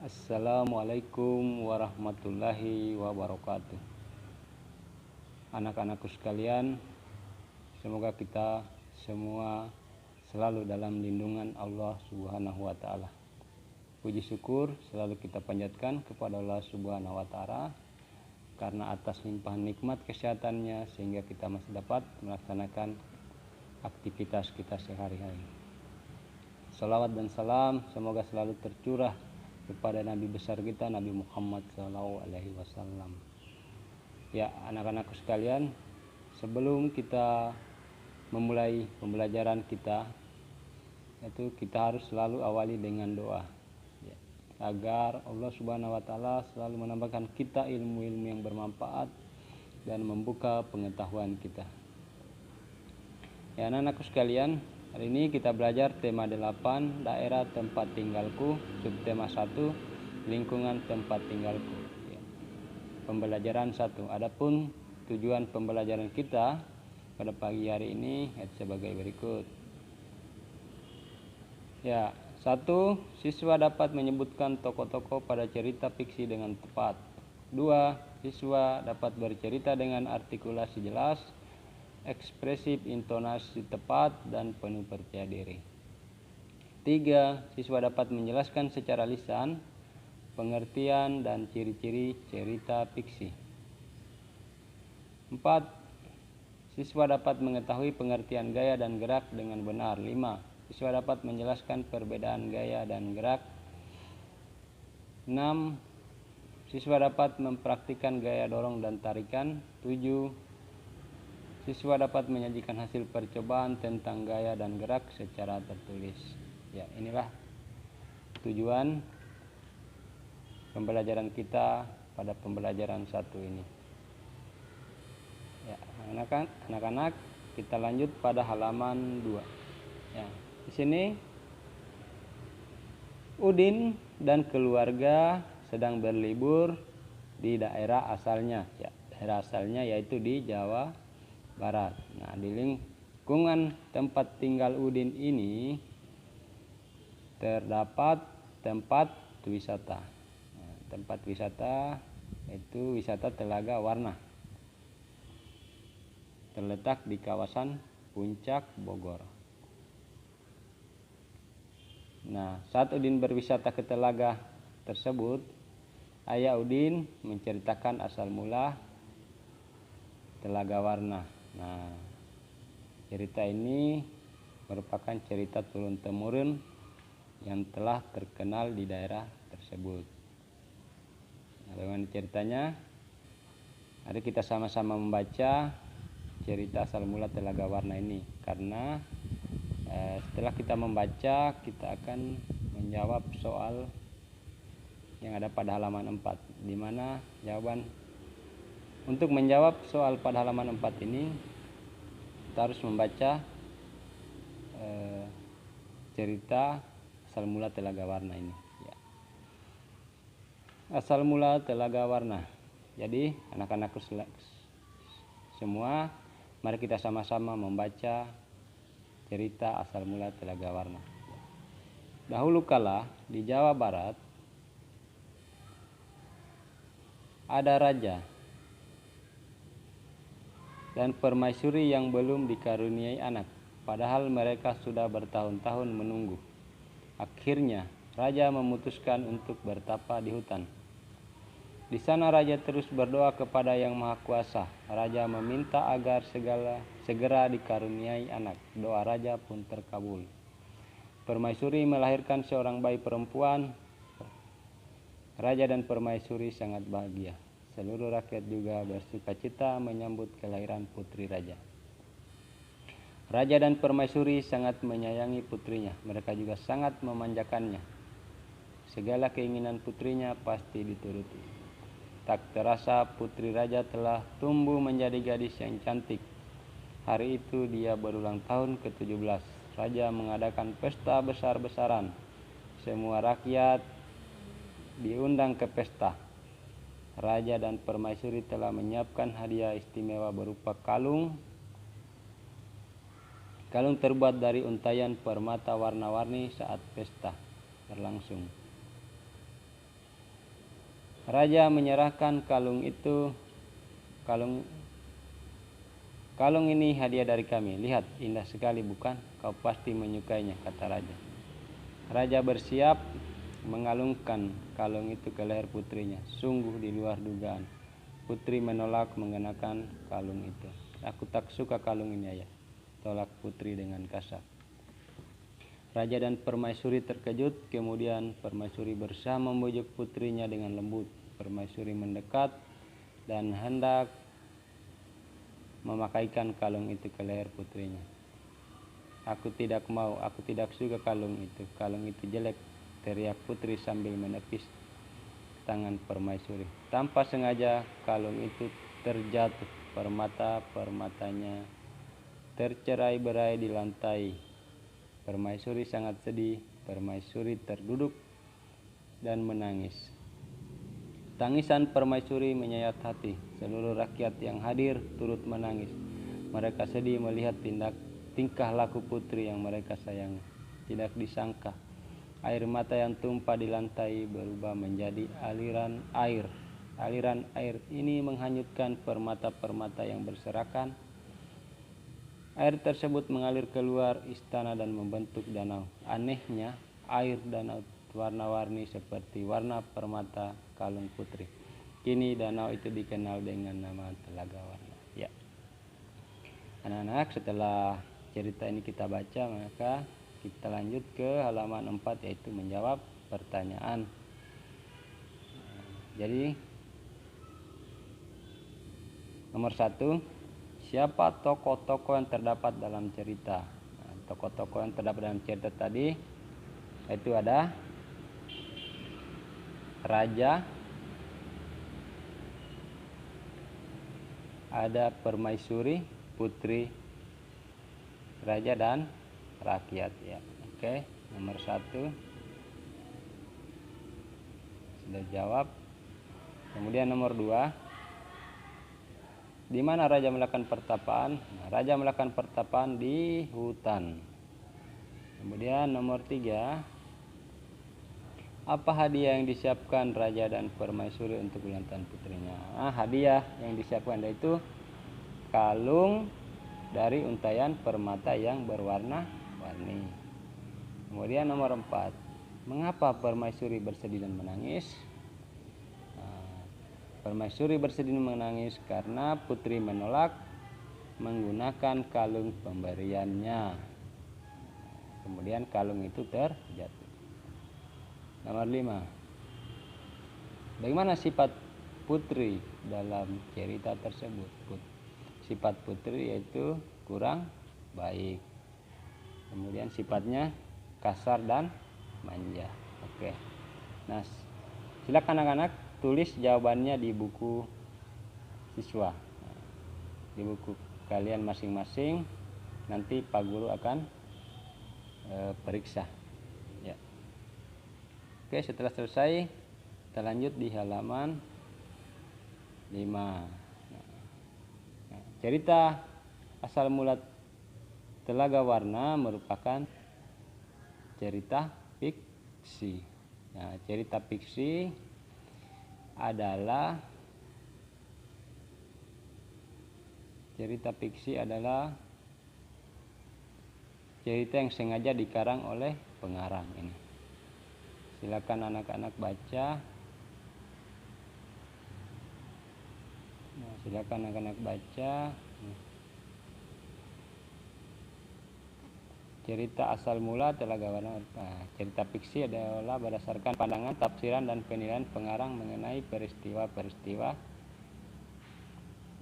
Assalamualaikum warahmatullahi wabarakatuh. Anak-anakku sekalian, semoga kita semua selalu dalam lindungan Allah Subhanahu wa taala. Puji syukur selalu kita panjatkan kepada Allah Subhanahu wa taala karena atas limpahan nikmat kesehatannya sehingga kita masih dapat melaksanakan aktivitas kita sehari-hari. Salawat dan salam semoga selalu tercurah kepada Nabi besar kita, Nabi Muhammad SAW. Ya, anak-anakku sekalian, sebelum kita memulai pembelajaran kita, itu kita harus selalu awali dengan doa, ya, agar Allah Subhanahu wa taala selalu menambahkan kita ilmu-ilmu yang bermanfaat dan membuka pengetahuan kita. Ya, anak-anakku sekalian, hari ini kita belajar tema 8, daerah tempat tinggalku, subtema 1, lingkungan tempat tinggalku. Ya. Pembelajaran 1. Adapun tujuan pembelajaran kita pada pagi hari ini sebagai berikut. Ya, 1. Siswa dapat menyebutkan tokoh-tokoh pada cerita fiksi dengan tepat. 2. Siswa dapat bercerita dengan artikulasi jelas, ekspresif, intonasi tepat, dan penuh percaya diri. 3. Siswa dapat menjelaskan secara lisan pengertian dan ciri-ciri cerita fiksi. 4. Siswa dapat mengetahui pengertian gaya dan gerak dengan benar. 5. Siswa dapat menjelaskan perbedaan gaya dan gerak. 6. Siswa dapat mempraktikkan gaya dorong dan tarikan. 7. Siswa dapat menyajikan hasil percobaan tentang gaya dan gerak secara tertulis. Ya, inilah tujuan pembelajaran kita pada pembelajaran 1 ini. Ya, anak-anak, kita lanjut pada halaman 2. Ya, di sini Udin dan keluarga sedang berlibur di daerah asalnya. Ya, daerah asalnya yaitu di Jawa Barat. Nah, di lingkungan tempat tinggal Udin ini terdapat tempat wisata. Nah, tempat wisata yaitu wisata Telaga Warna. Terletak di kawasan Puncak Bogor. Nah, saat Udin berwisata ke telaga tersebut, ayah Udin menceritakan asal mula Telaga Warna. Nah, cerita ini merupakan cerita turun-temurun yang telah terkenal di daerah tersebut. Nah, bagaimana ceritanya? Mari kita sama-sama membaca cerita asal mula Telaga Warna ini. Karena setelah kita membaca, kita akan menjawab soal yang ada pada halaman 4, di mana jawaban untuk menjawab soal pada halaman 4 ini kita harus membaca cerita asal mula Telaga Warna ini. Ya. Asal mula Telaga Warna. Jadi anak-anakku semua, mari kita sama-sama membaca cerita asal mula Telaga Warna. Dahulu kala di Jawa Barat ada raja dan permaisuri yang belum dikaruniai anak, padahal mereka sudah bertahun-tahun menunggu. Akhirnya raja memutuskan untuk bertapa di hutan. Di sana raja terus berdoa kepada Yang Maha Kuasa. Raja meminta agar segera dikaruniai anak. Doa raja pun terkabul. Permaisuri melahirkan seorang bayi perempuan. Raja dan permaisuri sangat bahagia. Seluruh rakyat juga bersukacita menyambut kelahiran putri raja. Raja dan permaisuri sangat menyayangi putrinya. Mereka juga sangat memanjakannya. Segala keinginan putrinya pasti dituruti. Tak terasa putri raja telah tumbuh menjadi gadis yang cantik. Hari itu dia berulang tahun ke-17. Raja mengadakan pesta besar-besaran. Semua rakyat diundang ke pesta. Raja dan permaisuri telah menyiapkan hadiah istimewa berupa kalung terbuat dari untayan permata warna-warni saat pesta berlangsung. Raja menyerahkan kalung itu. Kalung ini hadiah dari kami. Lihat, indah sekali bukan? Kau pasti menyukainya, kata raja. Raja bersiap mengalungkan kalung itu ke leher putrinya. Sungguh di luar dugaan. Putri menolak mengenakan kalung itu. Aku tak suka kalung ini, ayah, tolak putri dengan kasar. Raja dan permaisuri terkejut. Kemudian permaisuri berusaha membujuk putrinya dengan lembut. Permaisuri mendekat dan hendak memakaikan kalung itu ke leher putrinya. Aku tidak mau, aku tidak suka kalung itu. Kalung itu jelek, teriak putri sambil menepis tangan permaisuri. Tanpa sengaja kalung itu terjatuh. Permata-permatanya tercerai-berai di lantai. Permaisuri sangat sedih. Permaisuri terduduk dan menangis. Tangisan permaisuri menyayat hati. Seluruh rakyat yang hadir turut menangis. Mereka sedih melihat tingkah laku putri yang mereka sayangi. Tidak disangka, air mata yang tumpah di lantai berubah menjadi aliran air. Aliran air ini menghanyutkan permata-permata yang berserakan. Air tersebut mengalir keluar istana dan membentuk danau. Anehnya, air danau warna-warni seperti warna permata kalung putri. Kini danau itu dikenal dengan nama Telaga Warna. Ya, anak-anak, setelah cerita ini kita baca, maka kita lanjut ke halaman 4, yaitu menjawab pertanyaan. Jadi nomor 1, siapa tokoh-tokoh yang terdapat dalam cerita? Tokoh-tokoh yang terdapat dalam cerita tadi itu ada raja, ada permaisuri, putri, raja, dan rakyat. Ya, oke. Nomor 1 sudah jawab. Kemudian nomor 2, di mana raja melakukan pertapaan? Raja melakukan pertapaan di hutan. Kemudian nomor 3, apa hadiah yang disiapkan raja dan permaisuri untuk ulang tahun putrinya? Hadiah yang disiapkan yaitu kalung dari untaian permata yang berwarna-warni. Kemudian nomor 4, mengapa permaisuri bersedih dan menangis? Permaisuri bersedih dan menangis karena putri menolak menggunakan kalung pemberiannya. Kemudian kalung itu terjatuh. Nomor 5, bagaimana sifat putri dalam cerita tersebut? Sifat putri yaitu kurang baik. Kemudian sifatnya kasar dan manja. Oke. Nah, silakan anak-anak tulis jawabannya di buku siswa. Di buku kalian masing-masing. Nanti Pak Guru akan periksa. Ya. Oke, setelah selesai kita lanjut di halaman 5. Cerita asal mula Telaga Warna merupakan cerita fiksi. Cerita fiksi adalah cerita yang sengaja dikarang oleh pengarang ini. Silakan anak-anak baca. Cerita asal mula Telaga Warna. Cerita fiksi adalah berdasarkan pandangan, tafsiran, dan penilaian pengarang mengenai peristiwa-peristiwa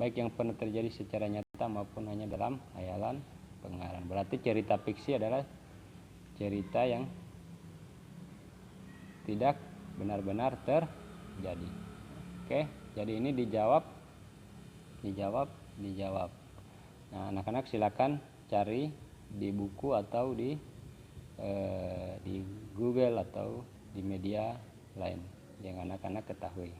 baik yang pernah terjadi secara nyata maupun hanya dalam khayalan pengarang. Berarti cerita fiksi adalah cerita yang tidak benar-benar terjadi. Oke, jadi ini dijawab. Nah, anak-anak silakan cari di buku atau di Google atau di media lain yang anak-anak ketahui.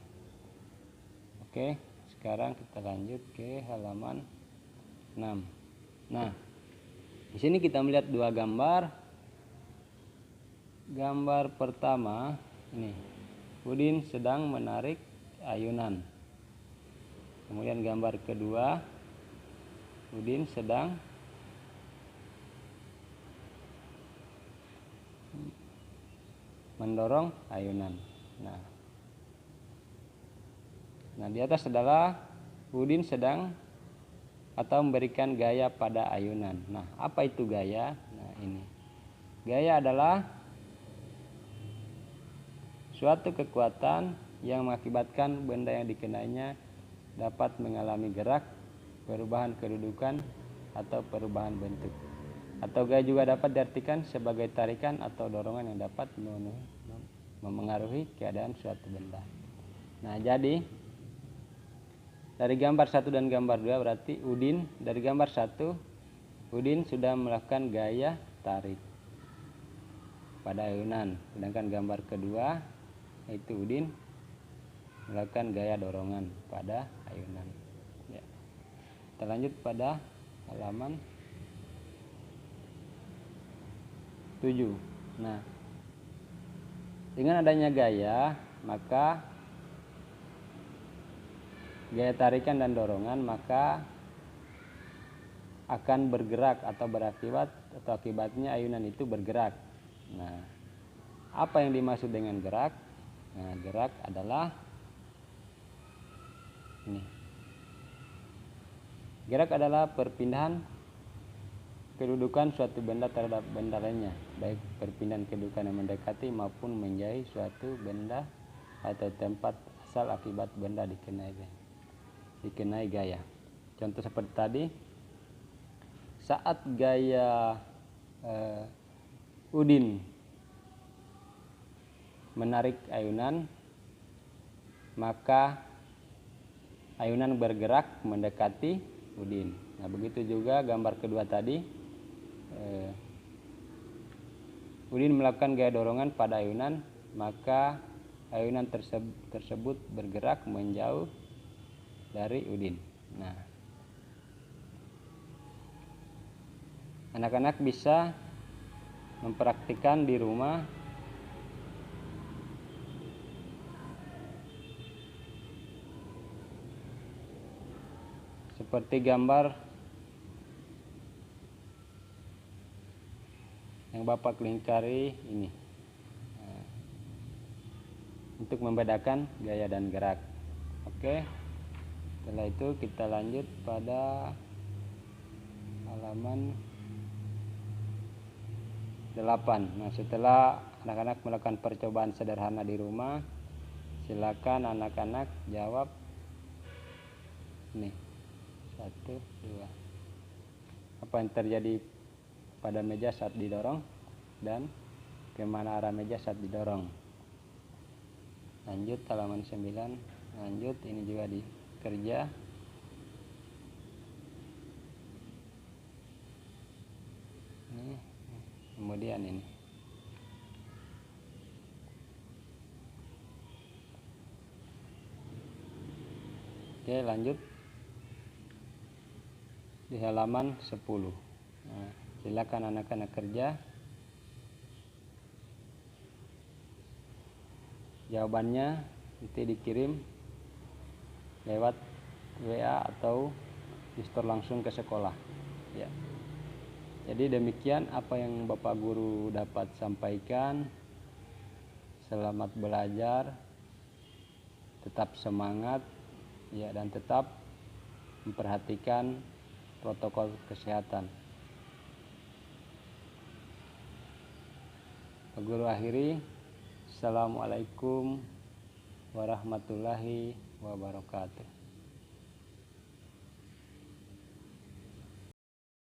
Oke, sekarang kita lanjut ke halaman 6. Nah, di sini kita melihat dua gambar. Gambar pertama ini, Udin sedang menarik ayunan. Kemudian gambar kedua, Udin sedang mendorong ayunan. Nah, di atas adalah Udin sedang atau memberikan gaya pada ayunan. Nah, apa itu gaya? Nah, ini. Gaya adalah suatu kekuatan yang mengakibatkan benda yang dikenainya dapat mengalami gerak, perubahan kedudukan, atau perubahan bentuk. Atau gaya juga dapat diartikan sebagai tarikan atau dorongan yang dapat memengaruhi keadaan suatu benda. Nah, jadi dari gambar 1 dan gambar 2 berarti Udin, dari gambar 1 Udin sudah melakukan gaya tarik pada ayunan. Sedangkan gambar kedua yaitu Udin melakukan gaya dorongan pada ayunan. Ya. Kita lanjut pada halaman 7. Nah, dengan adanya gaya, maka gaya tarikan dan dorongan maka akan bergerak atau berakibat atau akibatnya ayunan itu bergerak. Nah, apa yang dimaksud dengan gerak? Nah, gerak adalah ini. Gerak adalah perpindahan kedudukan suatu benda terhadap benda lainnya, baik perpindahan kedudukan yang mendekati maupun menjauhi suatu benda atau tempat asal akibat benda dikenai gaya. Contoh seperti tadi, saat gaya Udin menarik ayunan, maka ayunan bergerak mendekati Udin. Nah, begitu juga gambar kedua tadi, Udin melakukan gaya dorongan pada ayunan, maka ayunan tersebut bergerak menjauh dari Udin. Nah, anak-anak bisa mempraktikkan di rumah seperti gambar yang Bapak lingkari ini, untuk membedakan gaya dan gerak. Oke, setelah itu kita lanjut pada halaman 8. Nah, setelah anak-anak melakukan percobaan sederhana di rumah, silakan anak-anak jawab nih 1, 2. Apa yang terjadi pada meja saat didorong dan kemana arah meja saat didorong. Lanjut halaman 9. Lanjut, ini juga di kerja. Ini, kemudian ini. Oke, lanjut di halaman 10. Nah, silakan anak-anak kerja. Jawabannya nanti dikirim lewat WA atau di-store langsung ke sekolah. Ya. Jadi demikian apa yang Bapak Guru dapat sampaikan. Selamat belajar, tetap semangat, ya, dan tetap memperhatikan protokol kesehatan. Pak Guru akhiri. Assalamualaikum warahmatullahi wabarakatuh.